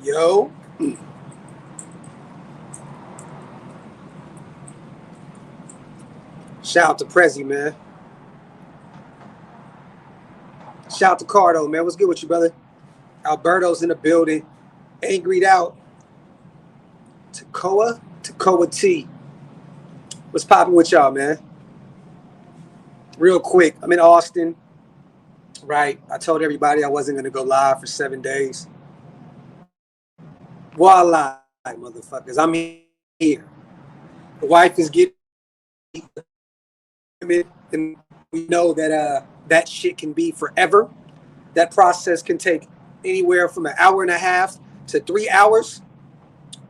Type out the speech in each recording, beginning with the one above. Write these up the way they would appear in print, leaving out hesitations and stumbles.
Yo. Shout out to Prezi, man. Shout out to Cardo, man. What's good with you, brother? Alberto's in the building. Angried out. Tacoa T. What's popping with y'all, man? Real quick, I'm in Austin, right? I told everybody I wasn't going to go live for 7 days. Voila, motherfuckers. I'm here. The wife is getting and we know that that shit can be forever. That process can take anywhere from an hour and a half to 3 hours.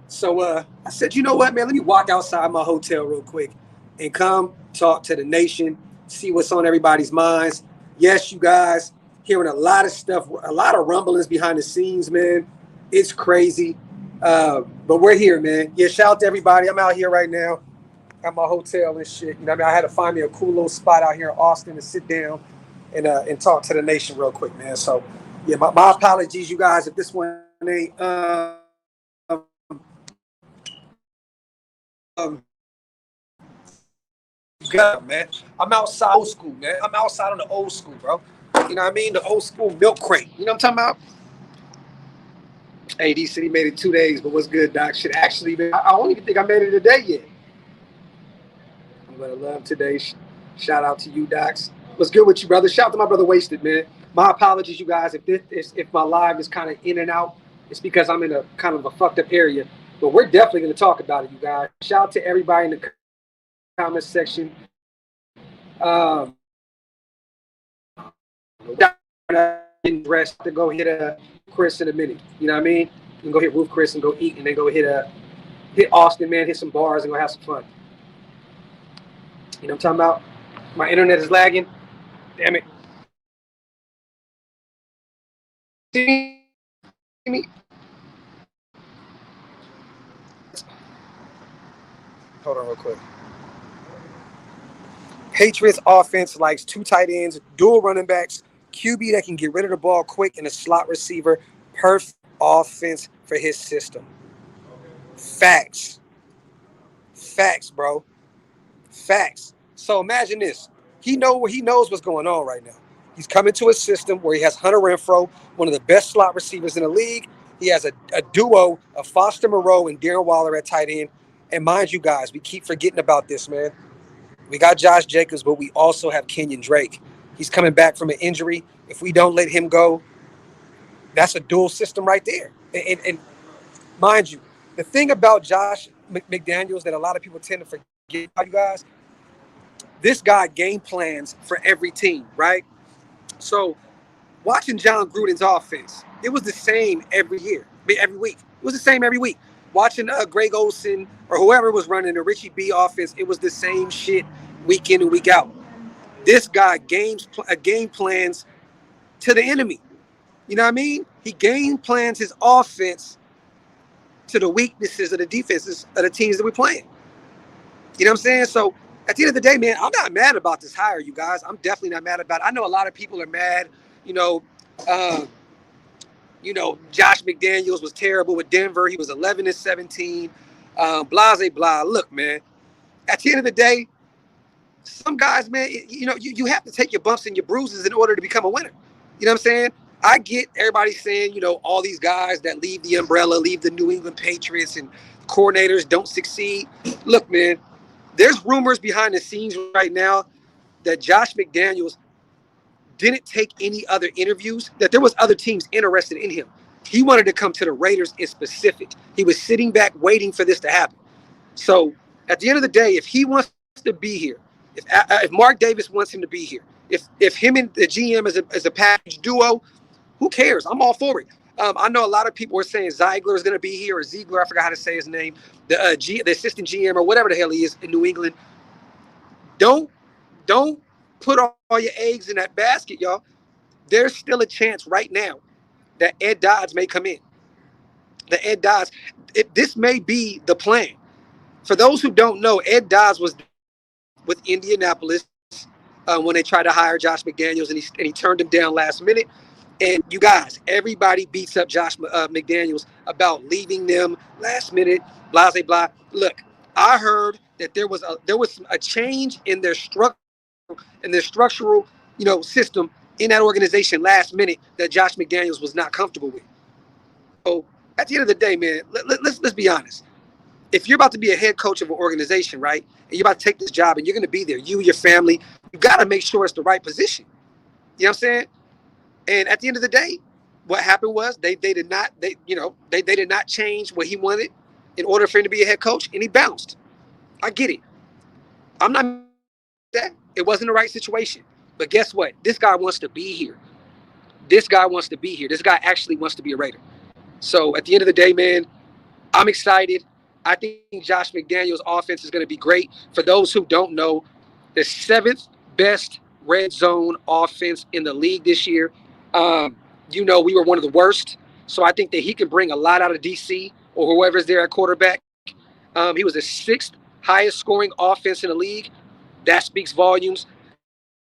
So I said, you know what, man, let me walk outside my hotel real quick and come talk to the nation, see what's on everybody's minds. Yes, you guys, hearing a lot of stuff, a lot of rumblings behind the scenes, man. It's crazy. But we're here, man. Yeah, shout out to everybody. I'm out here right now at my hotel and shit. You know what I mean? I had to find me a cool little spot out here in Austin to sit down and talk to the nation real quick, man. So, yeah, my apologies, you guys, if this one ain't man. I'm outside old school, man. I'm outside on the old school, bro. You know what I mean? The old school milk crate. You know what I'm talking about? AD said he made it 2 days, but what's good, Doc? Shit, actually, man, I don't even think I made it a day yet. I'm gonna love today. Shout out to you, Docs. What's good with you, brother? Shout out to my brother Wasted, man. My apologies, you guys. If my live is kind of in and out, it's because I'm in a kind of a fucked up area. But we're definitely gonna talk about it, you guys. Shout out to everybody in the comment section. Getting dressed to go hit Chris in a minute. You know what I mean? You can go hit Roof Chris and go eat, and then go hit Austin, man. Hit some bars and go have some fun. You know what I'm talking about? My internet is lagging. Damn it. See me? Hold on real quick. Patriots offense likes 2 tight ends, dual running backs, QB that can get rid of the ball quick, and a slot receiver. Perfect offense for his system. Facts. Facts, bro. Facts. So imagine this. He knows what's going on right now. He's coming to a system where he has Hunter Renfrow, one of the best slot receivers in the league. He has a duo of Foster Moreau and Darren Waller at tight end. And mind you guys, we keep forgetting about this, man. We got Josh Jacobs, but we also have Kenyon Drake. He's coming back from an injury. If we don't let him go, that's a dual system right there. And mind you, the thing about Josh McDaniels that a lot of people tend to forget about, you guys, this guy game plans for every team, right? So watching John Gruden's offense, it was the same every week. It was the same every week. Watching Greg Olsen or whoever was running the Richie B offense, it was the same shit week in and week out. This guy game plans to the enemy. You know what I mean? He game plans his offense to the weaknesses of the defenses of the teams that we're playing. You know what I'm saying? So at the end of the day, man, I'm not mad about this hire, you guys. I'm definitely not mad about it. I know a lot of people are mad. Josh McDaniels was terrible with Denver. He was 11-17. Blah. Look, man, at the end of the day, some guys, man, you have to take your bumps and your bruises in order to become a winner. You know what I'm saying? I get everybody saying, all these guys that leave the umbrella, leave the New England Patriots and coordinators don't succeed. Look, man, there's rumors behind the scenes right now that Josh McDaniels didn't take any other interviews, that there was other teams interested in him. He wanted to come to the Raiders in specific. He was sitting back waiting for this to happen. So at the end of the day, if he wants to be here, if Mark Davis wants him to be here, if him and the GM as a package duo, who cares? I'm all for it. I know a lot of people are saying Ziegler is going to be here, or Ziegler, I forgot how to say his name, the assistant GM or whatever the hell he is in New England. Don't put all your eggs in that basket, y'all. There's still a chance right now that Ed Dodds may come in. This may be the plan. For those who don't know, Ed Dodds was with Indianapolis when they tried to hire Josh McDaniels, and he turned him down last minute. And you guys, everybody beats up Josh McDaniels about leaving them last minute, blah, blah, blah. Look, I heard that there was a change in their structural, system in that organization last minute that Josh McDaniels was not comfortable with. So at the end of the day, man, let's be honest. If you're about to be a head coach of an organization, right, and you're about to take this job and you're going to be there, you, your family, you got to make sure it's the right position. You know what I'm saying? And at the end of the day, what happened was they did not they did not change what he wanted in order for him to be a head coach, and he bounced. I get it. I'm not that it wasn't the right situation, but guess what? This guy wants to be here. This guy wants to be here. This guy actually wants to be a Raider. So at the end of the day, man, I'm excited. I think Josh McDaniels' offense is going to be great. For those who don't know, the seventh best red zone offense in the league this year. Um, we were one of the worst. So I think that he can bring a lot out of DC or whoever's there at quarterback. He was the sixth highest scoring offense in the league. That speaks volumes. You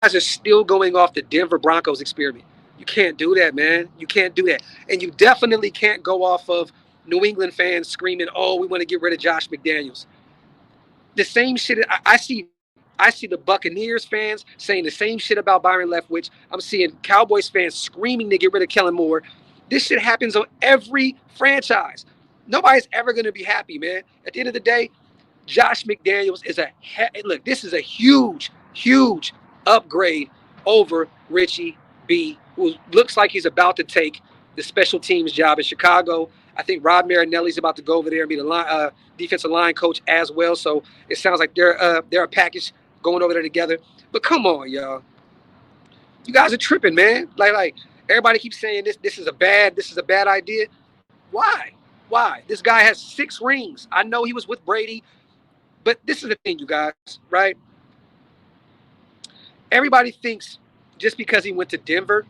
guys are still going off the Denver Broncos experiment. You can't do that, man. You can't do that. And you definitely can't go off of New England fans screaming, "Oh, we want to get rid of Josh McDaniels." The same shit I see the Buccaneers fans saying the same shit about Byron Leftwich. I'm seeing Cowboys fans screaming to get rid of Kellen Moore. This shit happens on every franchise. Nobody's ever going to be happy, man. At the end of the day, Josh McDaniels is look. This is a huge, huge upgrade over Richie B, who looks like he's about to take the special teams job in Chicago. I think Rob Marinelli's about to go over there and be the defensive line coach as well. So it sounds like they're a package going over there together. But come on, y'all, you guys are tripping, man. Like everybody keeps saying this is a bad idea. Why? Why? This guy has 6 rings. I know he was with Brady. But this is the thing, you guys, right? Everybody thinks just because he went to Denver,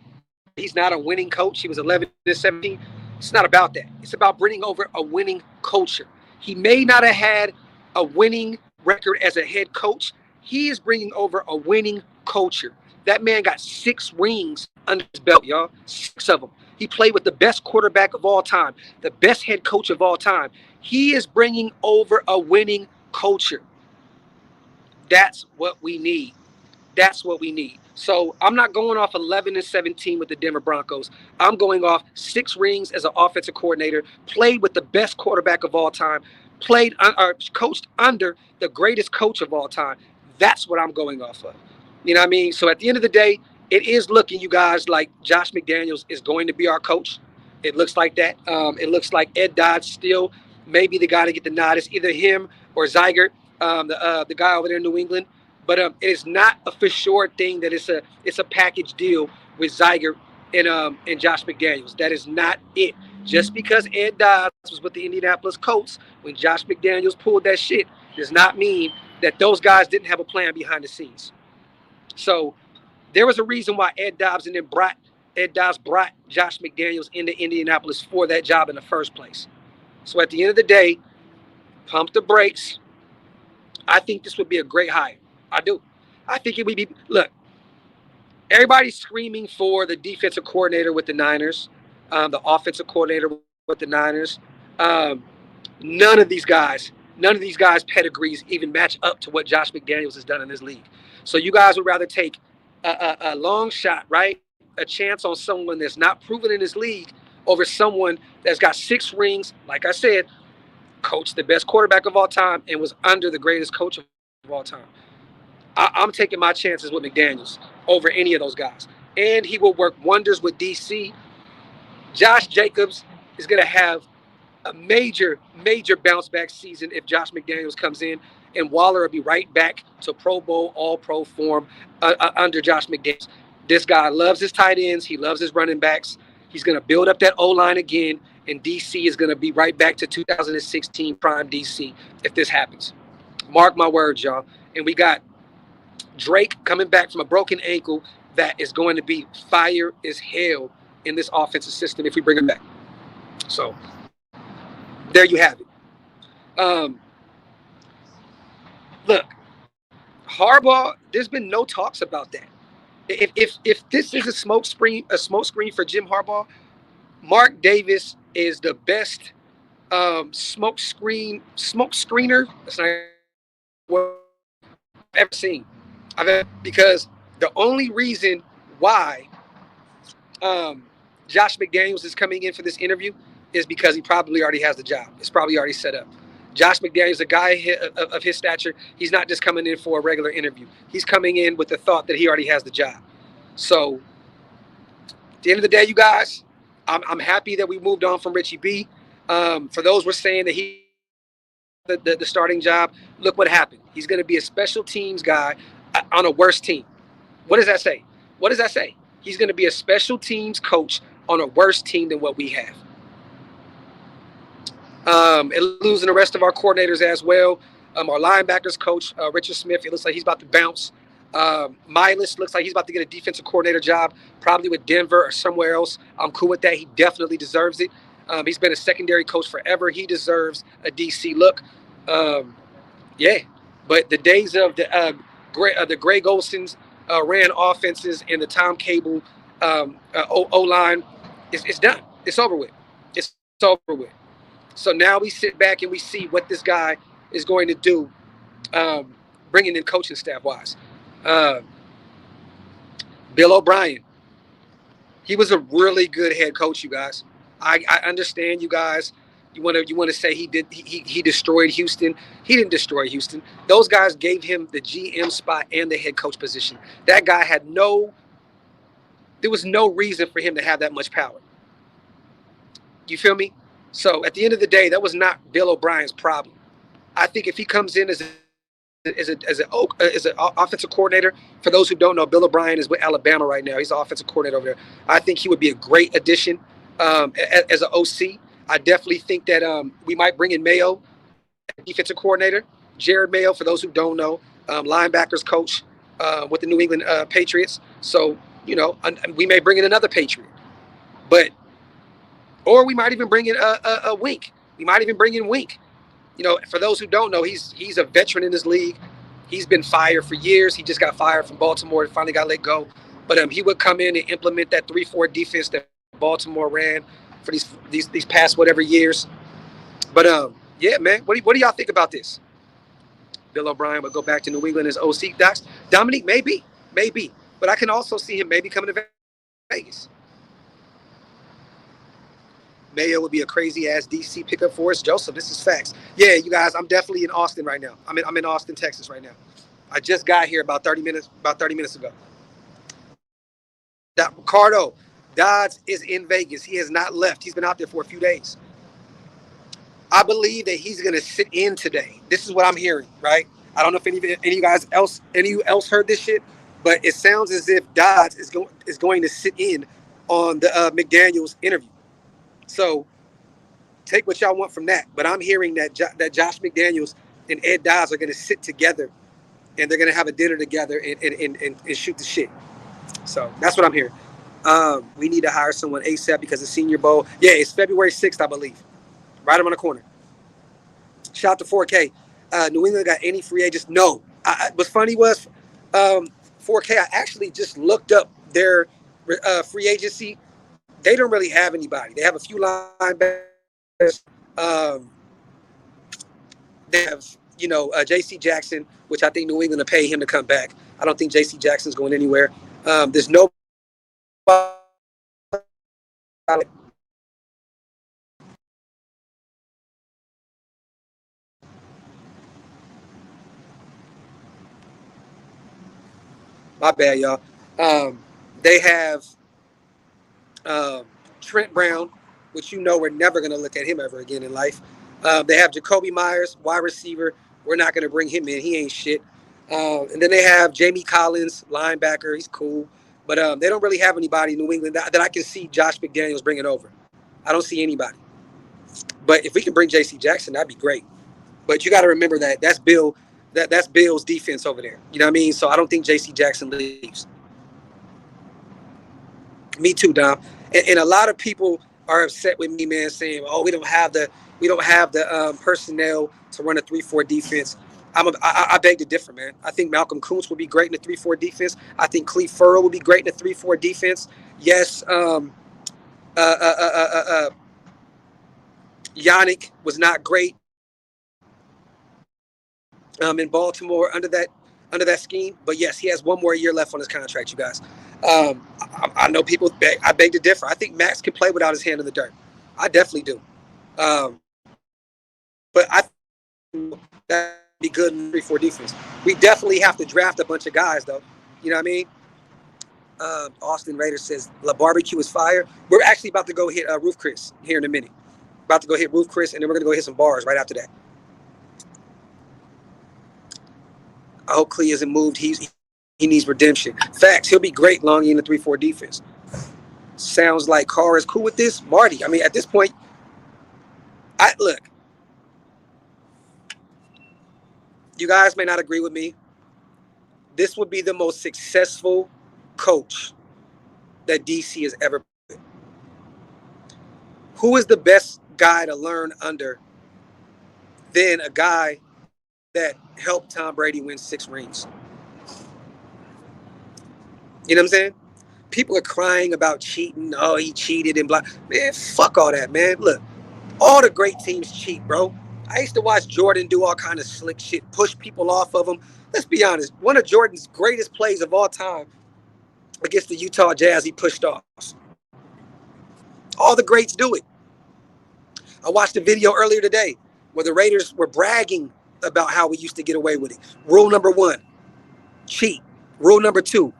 he's not a winning coach. He was 11-17. It's not about that. It's about bringing over a winning culture. He may not have had a winning record as a head coach. He is bringing over a winning culture. That man got 6 rings under his belt, y'all. 6 of them. He played with the best quarterback of all time, the best head coach of all time. He is bringing over a winning culture. That's what we need. That's what we need. So I'm not going off 11-17 with the Denver Broncos. I'm going off 6 rings as an offensive coordinator, played with the best quarterback of all time, coached under the greatest coach of all time. That's what I'm going off of. You know what I mean? So at the end of the day, it is looking, you guys, like Josh McDaniels is going to be our coach. It looks like that. It looks like Ed Dodds still may be the guy to get the nod. It's either him or Zyger, the guy over there in New England. But it is not a for sure thing that it's a package deal with Zyger and Josh McDaniels. That is not it. Just because Ed Dodds was with the Indianapolis Colts when Josh McDaniels pulled that shit does not mean that those guys didn't have a plan behind the scenes. So there was a reason why Ed Dodds brought Josh McDaniels into Indianapolis for that job in the first place. So at the end of the day, pump the brakes. I think this would be a great hire. I do. I think it would be. Look, everybody's screaming for the defensive coordinator with the Niners, the offensive coordinator with the Niners. Um, none of these guys' pedigrees even match up to what Josh McDaniels has done in this league. So you guys would rather take a long shot, right? A chance on someone that's not proven in this league over someone that's got 6 rings, like I said, coached the best quarterback of all time and was under the greatest coach of all time. I'm taking my chances with McDaniels over any of those guys. And he will work wonders with DC. Josh Jacobs is going to have a major, major bounce back season if Josh McDaniels comes in. And Waller will be right back to Pro Bowl, All-Pro form under Josh McDaniels. This guy loves his tight ends. He loves his running backs. He's going to build up that O-line again. And DC is going to be right back to 2016 prime DC if this happens. Mark my words, y'all. And we got Drake coming back from a broken ankle that is going to be fire as hell in this offensive system if we bring him back. So there you have it. Look, Harbaugh, there's been no talks about that. If this is a smoke screen for Jim Harbaugh, Mark Davis is the best smoke screener. That's not what I've ever seen. Because the only reason why um, Josh McDaniels is coming in for this interview is because he probably already has the job. It's probably already set up. Josh McDaniels, a guy of his stature, he's not just coming in for a regular interview. He's coming in with the thought that he already has the job. So at the end of the day, you guys, I'm happy that we moved on from Richie B. For those who are saying that he the starting job, look what happened. He's going to be a special teams guy on a worse team. What does that say? What does that say? He's going to be a special teams coach on a worse team than what we have. And losing the rest of our coordinators as well. Our linebackers coach, Richard Smith, it looks like he's about to bounce. Milas looks like he's about to get a defensive coordinator job, probably with Denver or somewhere else. I'm cool with that. He definitely deserves it. He's been a secondary coach forever. He deserves a DC look. Yeah, but the days of the Greg Olsons ran offenses and the Tom Cable O-line, it's done. It's over with. It's over with. So now we sit back and we see what this guy is going to do, bringing in coaching staff wise. Bill O'Brien, he was a really good head coach, you guys. I understand you guys. You want to say he destroyed Houston. He didn't destroy Houston. Those guys gave him the GM spot and the head coach position. That guy there was no reason for him to have that much power. You feel me? So at the end of the day, that was not Bill O'Brien's problem. I think if he comes in as an offensive coordinator, for those who don't know, Bill O'Brien is with Alabama right now. He's the offensive coordinator over there. I think he would be a great addition as an OC. I definitely think that we might bring in Mayo, defensive coordinator. Jared Mayo, for those who don't know, linebackers coach with the New England Patriots. So, we may bring in another Patriot. Or we might even bring in a Wink. We might even bring in Wink. For those who don't know, he's a veteran in this league. He's been fired for years. He just got fired from Baltimore and finally got let go. But he would come in and implement that 3-4 defense that Baltimore ran for these past whatever years. But yeah, man, what do y'all think about this? Bill O'Brien would go back to New England as OC. Dominique, maybe, but I can also see him maybe coming to Vegas. Mayo would be a crazy ass DC pickup for us. Joseph, this is facts. Yeah, you guys, I'm definitely in Austin right now. I'm in Austin, Texas right now. I just got here about 30 minutes ago. Ricardo Dodds is in Vegas. He has not left. He's been out there for a few days. I believe that he's going to sit in today. This is what I'm hearing, right? I don't know if any of you else heard this shit, but it sounds as if Dodds is going to sit in on the McDaniels interview. So take what y'all want from that. But I'm hearing that Josh McDaniels and Ed Dodds are going to sit together and they're going to have a dinner together and shoot the shit. So that's what I'm hearing. We need to hire someone ASAP because the Senior Bowl. Yeah, it's February 6th, I believe. Right around the corner. Shout out to 4K. New England got any free agents? No. What's funny was 4K, I actually just looked up their free agency. They don't really have anybody. They have a few linebackers. They have, J.C. Jackson, which I think New England will pay him to come back. I don't think J.C. Jackson's going anywhere. There's no. My bad, y'all. They have Trent Brown, which we're never going to look at him ever again in life. They have Jacoby Myers, wide receiver. We're not going to bring him in. He ain't shit. And then they have Jamie Collins, linebacker. He's cool. But they don't really have anybody in New England that I can see Josh McDaniels bringing over. I don't see anybody. But if we can bring J.C. Jackson, that'd be great. But you got to remember that that's Bill's defense over there. You know what I mean? So I don't think J.C. Jackson leaves. Me too, Dom. And a lot of people are upset with me, man, saying, "Oh, we don't have the personnel to run a 3-4 defense." I beg to differ, man. I think Malcolm Kuntz will be great in the 3-4 defense. I think Cleve Furrow will be great in the 3-4 defense. Yes, uh, uh, uh, uh, uh, Yannick was not great in Baltimore under that scheme. But yes, he has one more year left on his contract, you guys. I know people I beg to differ. I think Max can play without his hand in the dirt. I definitely do. But I think that'd be good in 3-4 defense. We definitely have to draft a bunch of guys, though. You know what I mean? Austin Raiders says La Barbecue is fire. We're actually about to go hit Roof Chris here in a minute. About to go hit Roof Chris, and then we're gonna go hit some bars right after that. I hope Clee isn't moved. He needs redemption. Facts. He'll be great long in the 3-4 defense. Sounds like Carr is cool with this. Marty. I mean, at this point, look. You guys may not agree with me. This would be the most successful coach that DC has ever put. Who is the best guy to learn under than a guy that helped Tom Brady win 6 rings? You know what I'm saying? People are crying about cheating. Oh, he cheated and blah. Man, fuck all that, man. Look, all the great teams cheat, bro. I used to watch Jordan do all kind of slick shit, push people off of him. Let's be honest. One of Jordan's greatest plays of all time against the Utah Jazz, he pushed off. All the greats do it. I watched a video earlier today where the Raiders were bragging about how we used to get away with it. Rule number 1, cheat. Rule number 2,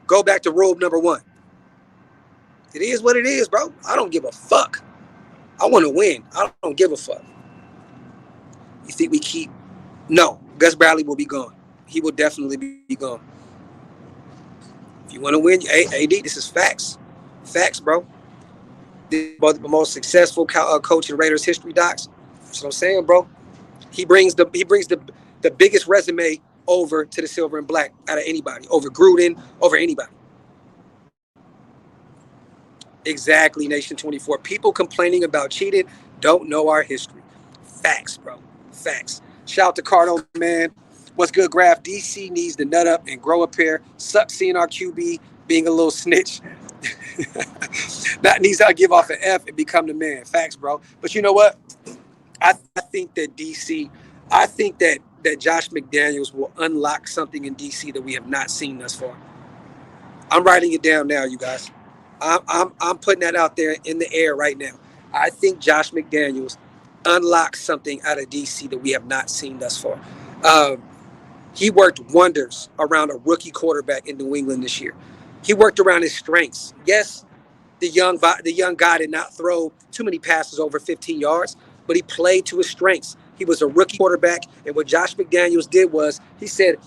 go back to rule number 1. It is what it is, bro. I don't give a fuck. I want to win. I don't give a fuck. You think we keep? No. Gus Bradley will be gone. He will definitely be gone. If you want to win, AD, this is facts. Facts, bro. This is the most successful coach in Raiders history, Docs. That's what I'm saying, bro. He brings the biggest resume over to the silver and black out of anybody. Over Gruden, over anybody. Exactly, Nation 24. People complaining about cheating don't know our history. Facts, bro. Facts. Shout out to Cardo, man. What's good, Graphk? DC needs to nut up and grow a pair. Sucks seeing our QB being a little snitch. That needs to give off an F and become the man. Facts, bro. But you know what? I think that DC, I think that Josh McDaniels will unlock something in DC that we have not seen thus far. I'm writing it down now, you guys. I'm putting that out there in the air right now. I think Josh McDaniels unlocks something out of DC that we have not seen thus far. He worked wonders around a rookie quarterback in New England this year. He worked around his strengths. Yes, the young guy did not throw too many passes over 15 yards, but he played to his strengths. He was a rookie quarterback, and what Josh McDaniels did was he said,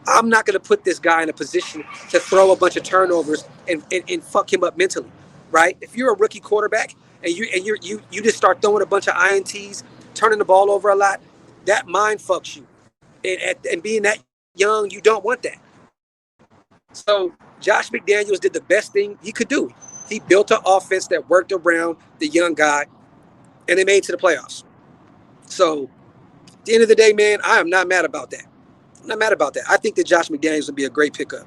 I'm not going to put this guy in a position to throw a bunch of turnovers and fuck him up mentally, right? If you're a rookie quarterback and you just start throwing a bunch of INTs, turning the ball over a lot, that mind fucks you. And being that young, you don't want that. So Josh McDaniels did the best thing he could do. He built an offense that worked around the young guy, and they made it to the playoffs. So at the end of the day, man, I am not mad about that. I'm not mad about that. I think that Josh McDaniels would be a great pickup.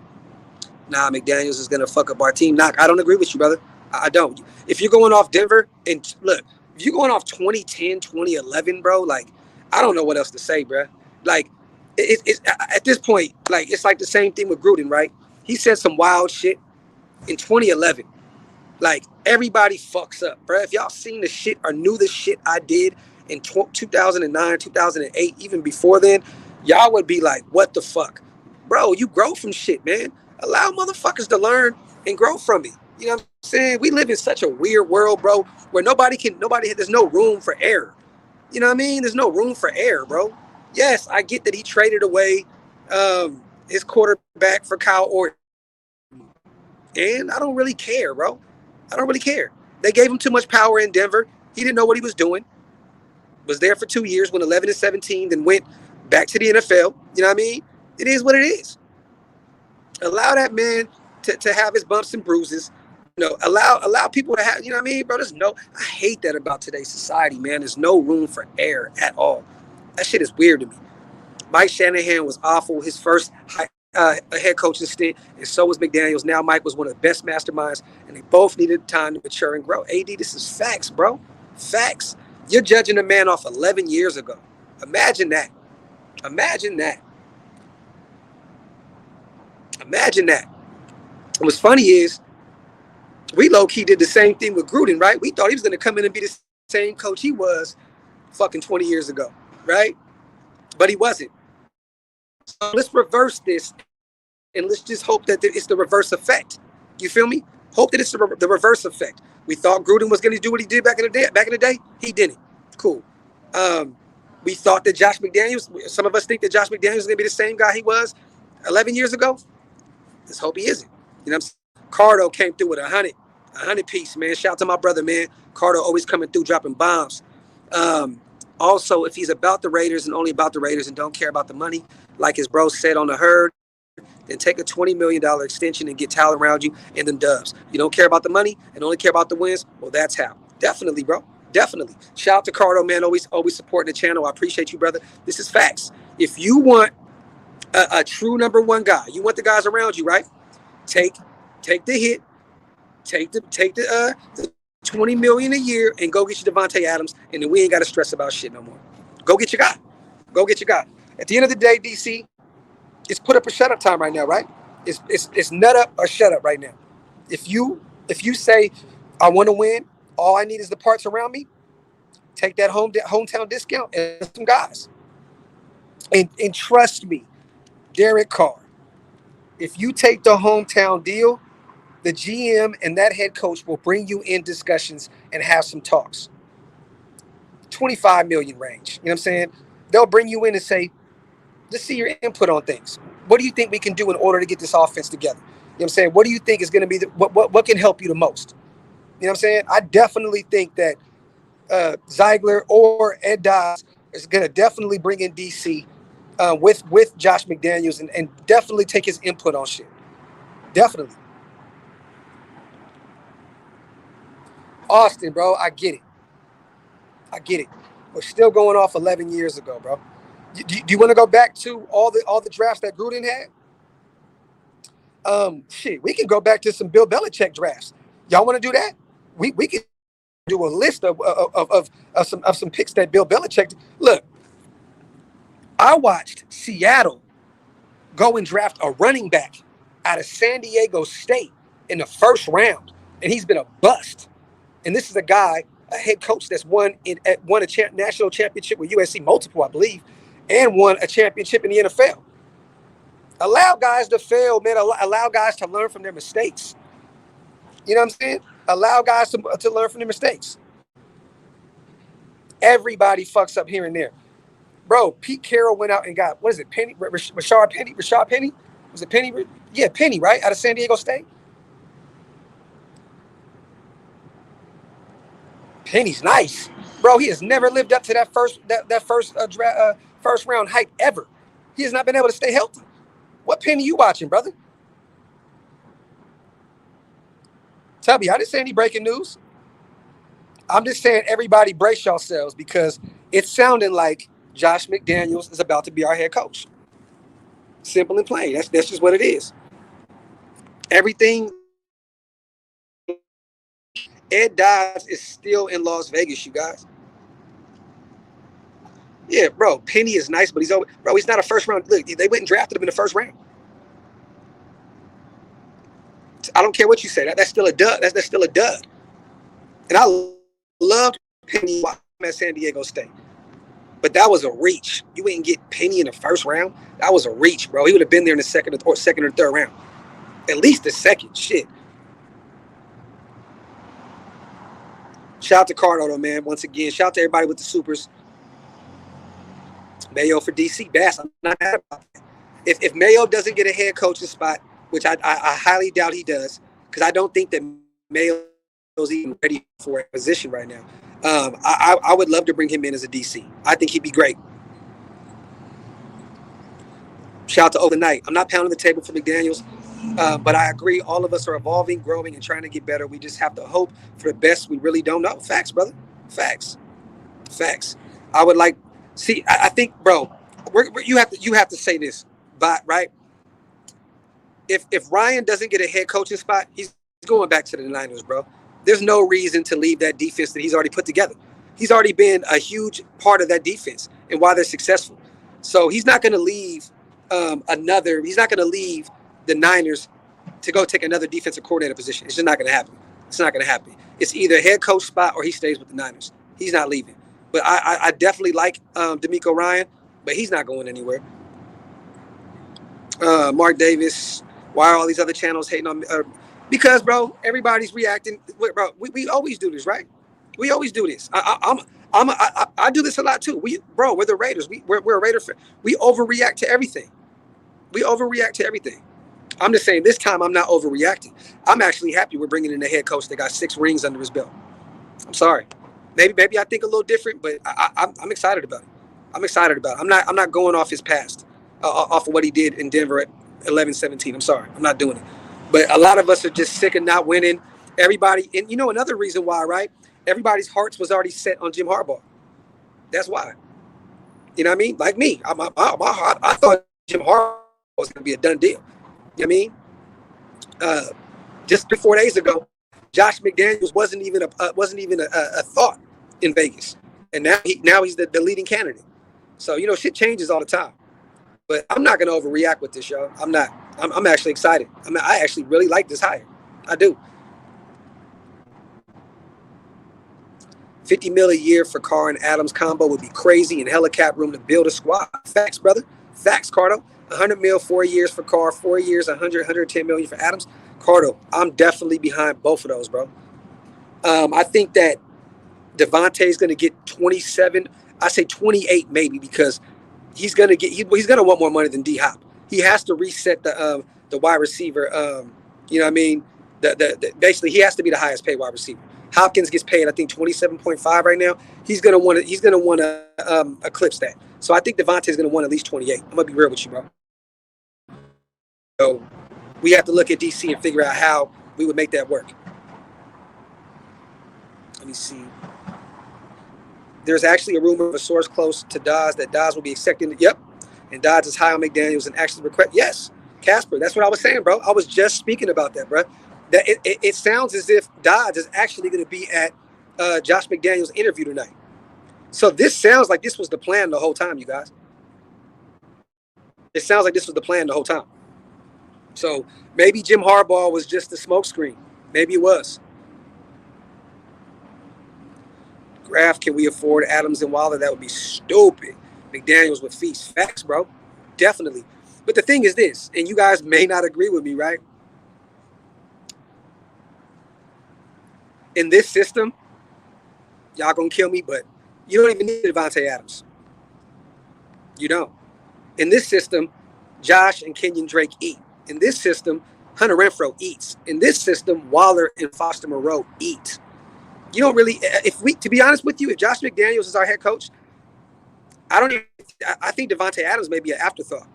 Nah, McDaniels is going to fuck up our team. Nah, I don't agree with you, brother. I don't. If you're going off Denver, and look, if you're going off 2010, 2011, bro, like, I don't know what else to say, bro. Like, it's at this point, like, it's like the same thing with Gruden, right? He said some wild shit in 2011. Like, everybody fucks up, bro. If y'all seen the shit or knew the shit I did in 2009, 2008, even before then, y'all would be like, what the fuck? Bro, you grow from shit, man. Allow motherfuckers to learn and grow from it. You know what I'm saying? We live in such a weird world, bro, where there's no room for error. You know what I mean? There's no room for error, bro. Yes, I get that he traded away his quarterback for Kyle Orton. And I don't really care, bro. I don't really care. They gave him too much power in Denver. He didn't know what he was doing. Was there for 2 years, went 11-17, then went back to the NFL. You know what I mean? It is what it is. Allow that man to have his bumps and bruises. You know, allow people to have, you know what I mean, bro? I hate that about today's society, man. There's no room for error at all. That shit is weird to me. Mike Shanahan was awful his first head coaching stint, and so was McDaniels. Now Mike was one of the best masterminds, and they both needed time to mature and grow. AD, this is facts, bro. Facts. You're judging a man off 11 years ago. Imagine that. Imagine that. Imagine that. And what's funny is we low-key did the same thing with Gruden, right? We thought he was going to come in and be the same coach he was fucking 20 years ago, right? But he wasn't. So let's reverse this, and let's just hope that it's the reverse effect. You feel me? Hope that it's the reverse effect. We thought Gruden was going to do what he did back in the day. He didn't. Cool. We thought that Josh McDaniels, some of us think that Josh McDaniels is going to be the same guy he was 11 years ago. Let's hope he isn't. You know what I'm saying? Cardo came through with a 100 piece, man. Shout out to my brother, man. Cardo always coming through, dropping bombs. Also, if he's about the Raiders and only about the Raiders and don't care about the money, like his bro said on the herd, then take a $20 million extension and get talent around you and them dubs. You don't care about the money and only care about the wins? Well, that's how. Definitely, bro. Definitely. Shout out to Cardo, man. Always supporting the channel. I appreciate you, brother. This is facts. If you want a true number one guy, you want the guys around you, right? Take the hit. Take the $20 million a year and go get your Devontae Adams, and then we ain't got to stress about shit no more. Go get your guy. Go get your guy. At the end of the day, DC, it's put up or shut up time right now, right? It's nut up or shut up right now. If you say I want to win, all I need is the parts around me. Take that hometown discount and some guys. And trust me, Derek Carr, if you take the hometown deal, the GM and that head coach will bring you in discussions and have some talks. 25 million range. You know what I'm saying? They'll bring you in and say, let's see your input on things. What do you think we can do in order to get this offense together? You know what I'm saying? What do you think is going to be what can help you the most? You know what I'm saying? I definitely think that Ziegler or Ed Dodds is going to definitely bring in DC with Josh McDaniels and definitely take his input on shit. Definitely. Austin, bro, I get it. We're still going off 11 years ago, bro. Do you want to go back to all the drafts that Gruden had? Shit, we can go back to some Bill Belichick drafts. Y'all want to do that? We can do a list of some picks that Bill Belichick. Look, I watched Seattle go and draft a running back out of San Diego State in the first round, and he's been a bust. And this is a guy, a head coach that's won a national championship with USC, multiple, I believe, and won a championship in the NFL. Allow guys to fail, man. Allow guys to learn from their mistakes. You know what I'm saying? Allow guys to learn from their mistakes. Everybody fucks up here and there. Bro, Pete Carroll went out and got, what is it, Penny? Rashad Penny? Was it Penny? Yeah, Penny, right? Out of San Diego State. Penny's nice, bro. He has never lived up to that first round hype ever. He has not been able to stay healthy. What Penny you watching, brother? Tell me, I didn't say any breaking news. I'm just saying everybody brace yourselves because it's sounding like Josh McDaniels is about to be our head coach. Simple and plain. That's just what it is. Everything. Ed Dodds is still in Las Vegas, you guys. Yeah, bro. Penny is nice, but he's not a first round. Look, they went and drafted him in the first round. I don't care what you say. That's still a dud. That's still a dud. And I loved Penny at San Diego State. But that was a reach. You wouldn't get Penny in the first round. That was a reach, bro. He would have been there in the second or third round. At least the second. Shit. Shout out to Cardo, man. Once again, shout out to everybody with the supers. Mayo for DC. Bass, I'm not mad about that. If Mayo doesn't get a head coaching spot, which I highly doubt he does, because I don't think that Mayo is even ready for a position right now. I would love to bring him in as a DC. I think he'd be great. Shout out to overnight. I'm not pounding the table for McDaniels, but I agree. All of us are evolving, growing, and trying to get better. We just have to hope for the best. We really don't know. Facts, brother. Facts. I would like. See, I think, bro, you have to say this, but right. If Ryan doesn't get a head coaching spot, he's going back to the Niners, bro. There's no reason to leave that defense that he's already put together. He's already been a huge part of that defense and why they're successful. So he's not going to leave He's not going to leave the Niners to go take another defensive coordinator position. It's just not going to happen. It's not going to happen. It's either head coach spot or he stays with the Niners. He's not leaving. But I definitely like D'Amico Ryan, but he's not going anywhere. Mark Davis, why are all these other channels hating on me? Because, bro, everybody's reacting. Bro, we always do this, right? We always do this. I do this a lot too. We're the Raiders. We're a Raider fan. We overreact to everything. We overreact to everything. I'm just saying this time I'm not overreacting. I'm actually happy we're bringing in a head coach that got 6 rings under his belt. I'm sorry. Maybe I think a little different, but I'm excited about it. I'm excited about it. I'm not going off his past, off of what he did in Denver at 11-17. I'm sorry. I'm not doing it. But a lot of us are just sick of not winning. Everybody, and another reason why, right? Everybody's hearts was already set on Jim Harbaugh. That's why. You know what I mean? Like me, I thought Jim Harbaugh was going to be a done deal. You know what I mean? Just 4 days ago, Josh McDaniels wasn't even a thought in Vegas, and now he's the leading candidate. So shit changes all the time. But I'm not gonna overreact with this, y'all. I'm not. I'm actually excited. I actually really like this hire. I do. $50 million a year for Carr and Adams combo would be crazy, and hella cap room to build a squad. Facts, brother. Facts, Cardo. $100 million 4 years for Carr, 4 years, 110 million for Adams. Cardo, I'm definitely behind both of those, bro. I think that Devontae is going to get 27. I say 28 maybe, because he's going to want more money than D Hop. He has to reset the wide receiver. You know what I mean? Basically he has to be the highest paid wide receiver. Hopkins gets paid, I think, 27.5 right now. He's gonna want to eclipse that. So I think Devontae is gonna want at least 28. I'm gonna be real with you, bro. So we have to look at DC and figure out how we would make that work. Let me see. There's actually a rumor of a source close to Dodds that Dodds will be accepting. Yep. And Dodds is high on McDaniels and actually request. Yes, Casper. That's what I was saying, bro. I was just speaking about that, bro. That it sounds as if Dodds is actually going to be at Josh McDaniels' interview tonight. So this sounds like this was the plan the whole time, you guys. It sounds like this was the plan the whole time. So maybe Jim Harbaugh was just a smokescreen. Maybe it was. Graphk, can we afford Adams and Waller? That would be stupid. McDaniels would feast. Facts, bro. Definitely. But the thing is this, and you guys may not agree with me, right? In this system, y'all gonna kill me, but you don't even need Devontae Adams. You don't. In this system, Josh and Kenyon Drake eat. In this system, Hunter Renfrow eats. In this system, Waller and Foster Moreau eat. You don't really, to be honest with you, if Josh McDaniels is our head coach, I think Devontae Adams may be an afterthought.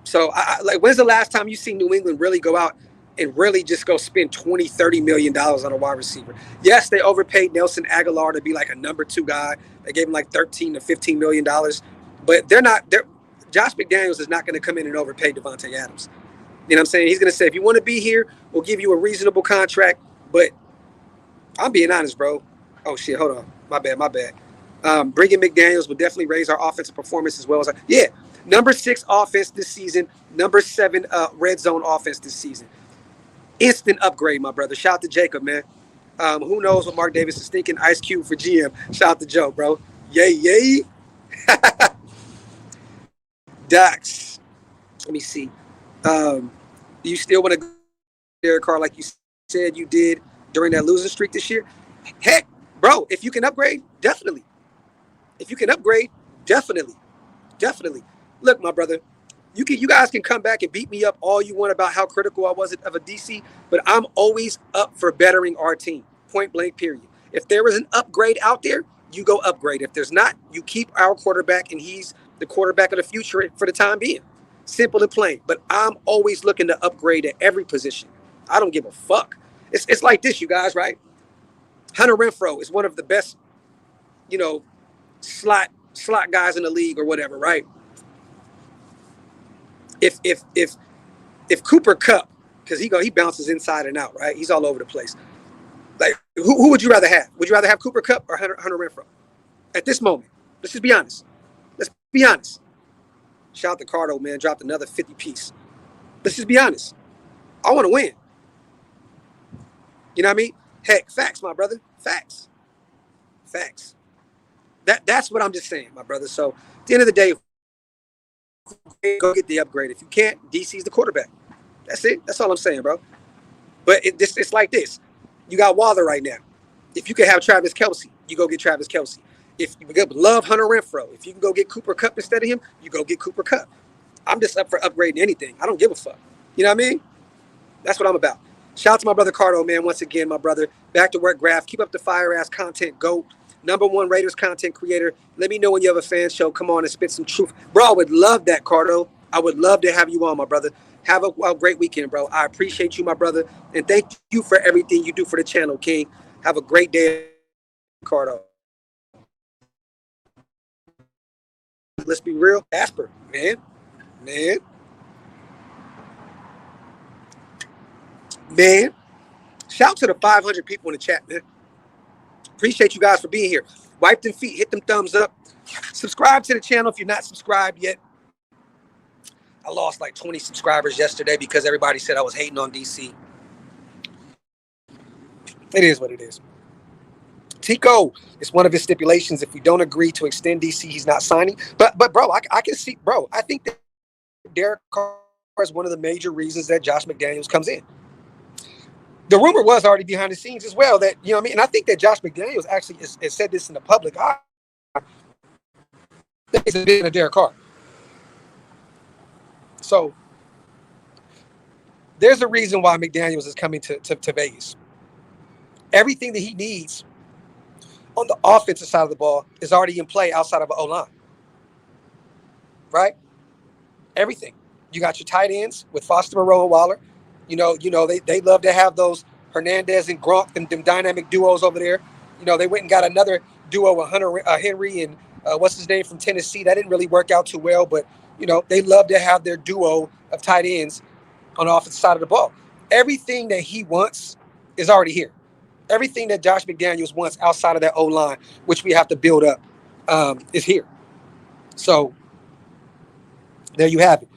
So, when's the last time you seen New England really go out and really just go spend $20, $30 million on a wide receiver? Yes, they overpaid Nelson Aguilar to be like a number 2 guy. They gave him like $13 to $15 million. But Josh McDaniels is not going to come in and overpay Devontae Adams. You know what I'm saying? He's going to say, if you want to be here, we'll give you a reasonable contract. But I'm being honest, bro. Oh, shit, hold on. My bad. Bringing McDaniels would definitely raise our offensive performance as well as number 6 offense this season, number 7 red zone offense this season. Instant upgrade, my brother. Shout out to Jacob, man. Who knows what Mark Davis is thinking? Ice Cube for GM. Shout out to Joe, bro. Yay. Dax. Let me see. Do you still want to go Derek Carr like you said you did during that losing streak this year? Heck, bro, if you can upgrade, definitely. If you can upgrade, definitely. Look, my brother, you guys can come back and beat me up all you want about how critical I was of a DC, but I'm always up for bettering our team. Point blank, period. If there is an upgrade out there, you go upgrade. If there's not, you keep our quarterback, and he's the quarterback of the future for the time being. Simple and plain. But I'm always looking to upgrade at every position. I don't give a fuck. It's like this, you guys, right? Hunter Renfrow is one of the best, slot slot guys in the league or whatever, right? If Cooper Kupp, because he bounces inside and out, right? He's all over the place. Like, who would you rather have? Would you rather have Cooper Kupp or Hunter Renfrow? At this moment, let's just be honest. Let's be honest. Shout out to Cardo, man. Dropped another 50 piece. Let's just be honest. I want to win. You know what I mean? Heck, facts, my brother. Facts. Facts. That's what I'm just saying, my brother. So at the end of the day, go get the upgrade. If you can't, DC's the quarterback. That's it. That's all I'm saying, bro. But it's like this. You got Waller right now. If you can have Travis Kelce, you go get Travis Kelce. If you love Hunter Renfrow, if you can go get Cooper Kupp instead of him, you go get Cooper Kupp. I'm just up for upgrading anything. I don't give a fuck. You know what I mean? That's what I'm about. Shout out to my brother Cardo, man. Once again, my brother. Back to work, Graphk. Keep up the fire-ass content. GOAT. #1 Raiders content creator. Let me know when you have a fan show. Come on and spit some truth. Bro, I would love that, Cardo. I would love to have you on, my brother. Have a great weekend, bro. I appreciate you, my brother. And thank you for everything you do for the channel, King. Have a great day, Cardo. Let's be real. Asper, man. Shout out to the 500 people in the chat, man. Appreciate you guys for being here. Wipe them feet, hit them thumbs up. Subscribe to the channel if you're not subscribed yet. I lost like 20 subscribers yesterday because everybody said I was hating on DC. It is what it is. Tico, it's one of his stipulations. If we don't agree to extend DC, he's not signing. But bro, I can see, bro, I think that Derek Carr is one of the major reasons that Josh McDaniels comes in. The rumor was already behind the scenes as well that, you know what I mean? And I think that Josh McDaniels actually has said this in the public eye. He's a bit of Derek Carr. So there's a reason why McDaniels is coming to Vegas. Everything that he needs on the offensive side of the ball is already in play outside of an O-line. Right? Everything. You got your tight ends with Foster Moreau and Waller. You know, they love to have those Hernandez and Graphk, them dynamic duos over there. You know, they went and got another duo with Henry and what's his name from Tennessee. That didn't really work out too well, but, you know, they love to have their duo of tight ends on the offensive side of the ball. Everything that he wants is already here. Everything that Josh McDaniels wants outside of that O-line, which we have to build up, is here. So there you have it.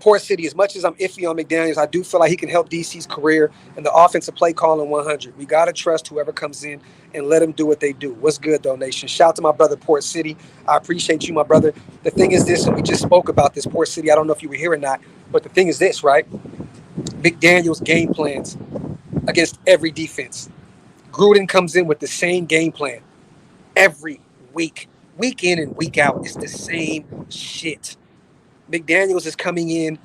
Port City, as much as I'm iffy on McDaniels, I do feel like he can help DC's career and the offensive play calling 100. We got to trust whoever comes in and let them do what they do. What's good, though, Nation? Shout out to my brother, Port City. I appreciate you, my brother. The thing is this, and we just spoke about this, Port City. I don't know if you were here or not, but the thing is this, right? McDaniels' game plans against every defense. Gruden comes in with the same game plan every week. Week in and week out. It's the same shit. McDaniels is coming in,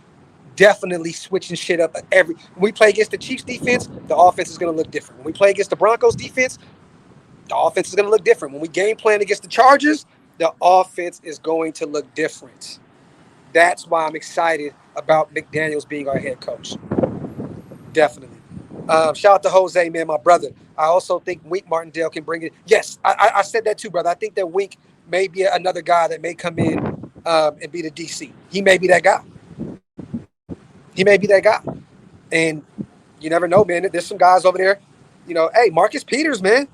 definitely switching shit up. When we play against the Chiefs defense, the offense is going to look different. When we play against the Broncos defense, the offense is going to look different. When we game plan against the Chargers, the offense is going to look different. That's why I'm excited about McDaniels being our head coach. Definitely. Shout out to Jose, man, my brother. I also think Wink Martindale can bring it. Yes, I said that too, brother. I think that Wink may be another guy that may come in and be the DC. He may be that guy. And you never know, man. There's some guys over there. You know, hey, Marcus Peters, man.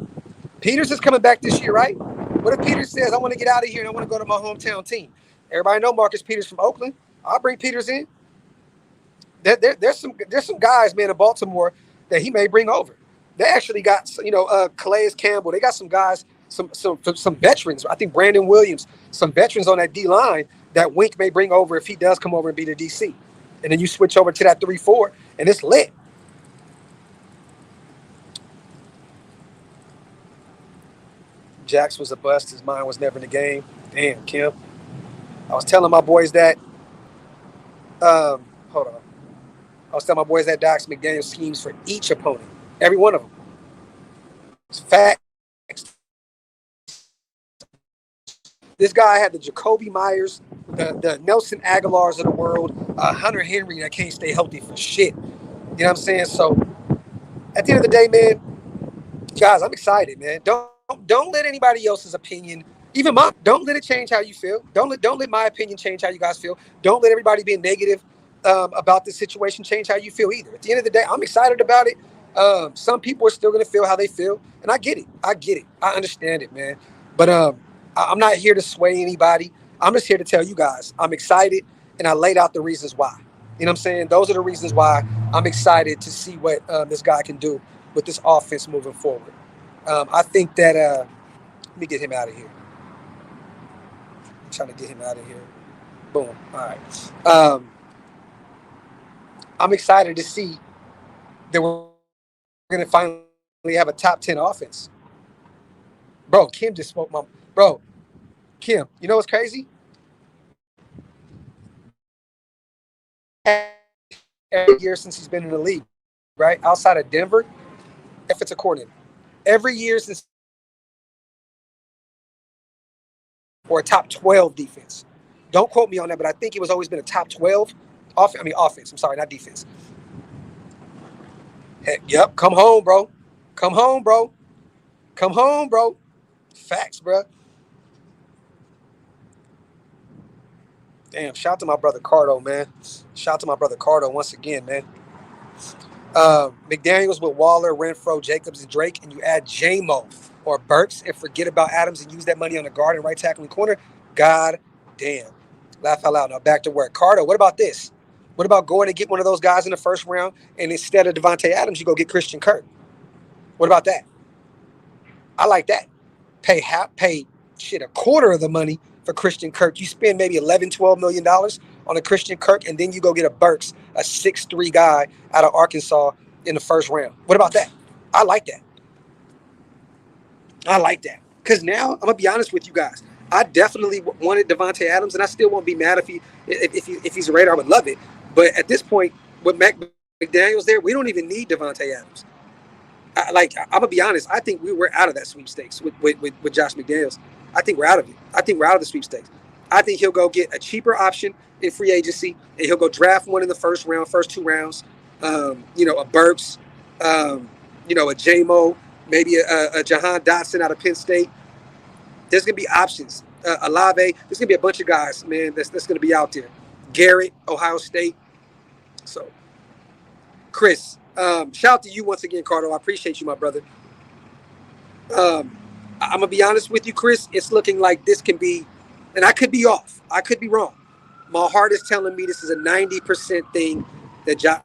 Peters is coming back this year, right? What if Peters says, I want to get out of here and I want to go to my hometown team? Everybody know Marcus Peters from Oakland. I'll bring Peters in. There's some guys, man, in Baltimore that he may bring over. They actually got, Calais Campbell. They got some guys, some veterans. I think Brandon Williams, some veterans on that D line that Wink may bring over if he does come over and be the DC. And then you switch over to that 3-4, and it's lit. Jax was a bust. His mind was never in the game. Damn, Kim. I was telling my boys that. Hold on. I was telling my boys that Dox McDaniel schemes for each opponent. Every one of them. It's facts. This guy had the Jacoby Myers, the Nelson Aguilars of the world, Hunter Henry that can't stay healthy for shit. You know what I'm saying? So at the end of the day, man, guys, I'm excited, man. Don't let anybody else's opinion Even mine. Don't let it change how you feel. Don't let my opinion change how you guys feel. Don't let everybody being negative about this situation change how you feel either. At the end of the day, I'm excited about it. Some people are still going to feel how they feel, and I get it. I get it. I understand it, man. But I'm not here to sway anybody. I'm just here to tell you guys I'm excited, and I laid out the reasons why. You know what I'm saying? Those are the reasons why I'm excited to see what this guy can do with this offense moving forward. I think that let me get him out of here. I'm trying to get him out of here. Boom. All right. I'm excited to see that we're going to finally have a top 10 offense. Bro, Kim just spoke my. Bro, Kim, you know what's crazy? Every year since he's been in the league, right? Outside of Denver, defensive coordinator. Every year since or a top 12 defense. Don't quote me on that, but I think it was always been a top 12 offense. I'm sorry, not defense. Heck, yep, come home, bro. Come home, bro. Come home, bro. Facts, bro. Damn, shout out to my brother Cardo, man. Shout out to my brother Cardo once again, man. McDaniels with Waller, Renfro, Jacobs, and Drake, and you add J-Mo or Burks and forget about Adams and use that money on the guard and right tackle and corner. God damn. Laugh out loud. Now back to work. Cardo, what about this? What about going and get one of those guys in the first round and instead of Devontae Adams, you go get Christian Kirk? What about that? I like that. Pay shit a quarter of the money for Christian Kirk. You spend maybe $11, $12 million on a Christian Kirk, and then you go get a Burks, a 6'3" guy out of Arkansas in the first round. What about that? I like that. I like that. Because now, I'm going to be honest with you guys. I definitely wanted Devontae Adams, and I still won't be mad if he's a Raider. I would love it. But at this point, with McDaniels there, we don't even need Devontae Adams. I'm gonna be honest. I think we were out of that sweepstakes with Josh McDaniels. I think we're out of it. I think we're out of the sweepstakes. I think he'll go get a cheaper option in free agency, and he'll go draft one in the first round, first two rounds. A Burks, a J-Mo, maybe a Jahan Dotson out of Penn State. There's gonna be options. Alave. There's gonna be a bunch of guys, man. That's gonna be out there. Garrett, Ohio State. So, Chris, shout out to you once again, Cardo. I appreciate you, my brother. I'm gonna be honest with you, Chris. It's looking like this can be, and I could be off. I could be wrong. My heart is telling me this is a 90% thing that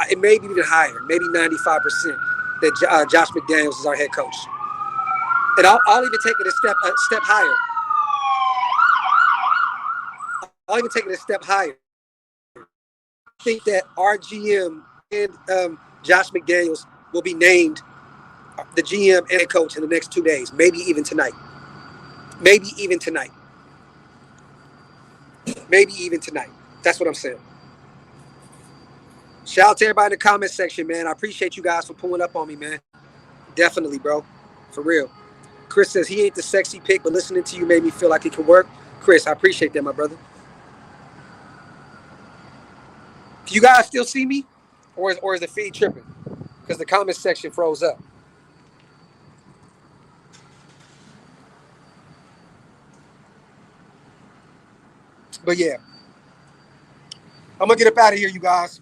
it may be even higher, maybe 95% that Josh McDaniels is our head coach. And I'll even take it a step higher. I'll even take it a step higher. I think that our GM and Josh McDaniels will be named the GM and head coach in the next 2 days, maybe even tonight. Maybe even tonight. Maybe even tonight. That's what I'm saying. Shout out to everybody in the comment section, man. I appreciate you guys for pulling up on me, man. Definitely, bro. For real. Chris says he ain't the sexy pick, but listening to you made me feel like it could work. Chris, I appreciate that, my brother. Can you guys still see me? Or is the feed tripping? Because the comment section froze up. But yeah. I'm going to get up out of here, you guys.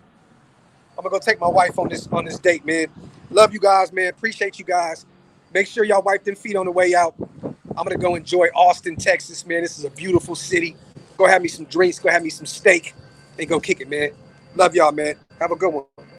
I'm going to go take my wife on this date, man. Love you guys, man. Appreciate you guys. Make sure y'all wipe them feet on the way out. I'm going to go enjoy Austin, Texas, man. This is a beautiful city. Go have me some drinks. Go have me some steak. And go kick it, man. Love y'all, man. Have a good one.